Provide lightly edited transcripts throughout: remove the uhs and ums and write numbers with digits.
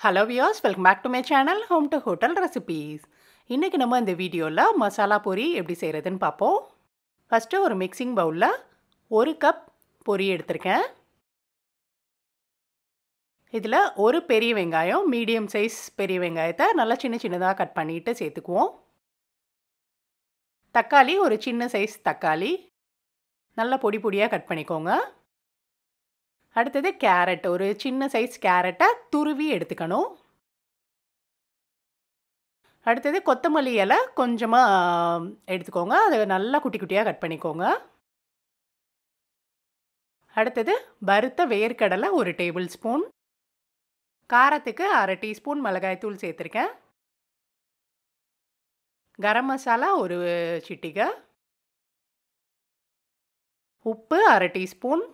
Hello viewers, welcome back to my channel Home to Hotel Recipes. இன்னைக்கு நம்ம இந்த வீடியோல மசாலா பொரி எப்படி செய்யறதுன்னு பாப்போம். ஃபர்ஸ்ட் ஒரு மிக்சிங் பவுல்ல 1 கப் பொரி எடுத்துர்க்கேன். இதுல ஒரு பெரிய வெங்காயம், மீடியம் சைஸ் பெரிய வெங்காயத்தை நல்லா சின்னதா கட் பண்ணிட்டு சேர்த்துக்குவோம். தக்காளி ஒரு சின்ன சைஸ் தக்காளி நல்லா பொடியா கட் பண்ணிக்கோங்க. அடுத்தது கேரட் ஒரு சின்ன சைஸ் கேரட்டை துருவி எடுத்துக்கணும். அடுத்தது கொத்தமல்லி இலை கொஞ்சமா எடுத்துக்கோங்க. அதை நல்லா குட்டியா கட் பண்ணிக்கோங்க. அடுத்தது வறுத்த வேர்க்கடலை ஒரு டேபிள் ஸ்பூன். காரத்துக்கு 1/2 டீஸ்பூன் மிளகாய் தூள் சேர்த்திருக்கேன். கரம் மசாலா ஒரு சிட்டிகை. உப்பு 1/2 டீஸ்பூன்.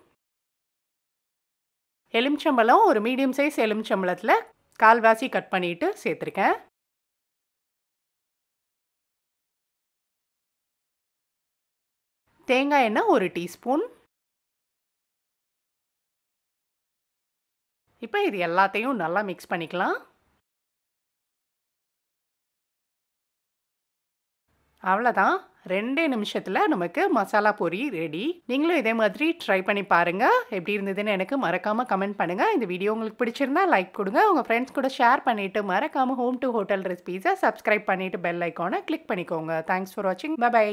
எலுமிச்சம்பழம் ஒரு மீடியம் சைஸ் எலுமிச்சம்பழத்துல கால்வாசி கட் பண்ணிட்டு சேர்த்திருக்கேன். தேங்காய் எண்ணெய் ஒரு டீஸ்பூன். இப்போ இது எல்லாத்தையும் நல்லா மிக்ஸ் பண்ணிக்கலாம். அவ்வளவுதான். 2 நிமிஷத்துல நமக்கு மசாலா பொரி ரெடி. நீங்களும் இதே மாதிரி ட்ரை பண்ணி பாருங்க. எப்படி இருந்ததுன்னு எனக்கு மறக்காம கமெண்ட் பண்ணுங்க. இந்த வீடியோ உங்களுக்கு பிடிச்சிருந்தா லைக் கொடுங்க. உங்க ஃப்ரெண்ட்ஸ் கூட ஷேர் பண்ணிட்டு மறக்காம ஹோம் டு ஹோட்டல் ரெசிபீஸை சப்ஸ்கிரைப் பண்ணிட்டு பெல் ஐகானை கிளிக் பண்ணிக்கோங்க. தேங்க்ஸ் ஃபார் வாட்சிங். Bye by.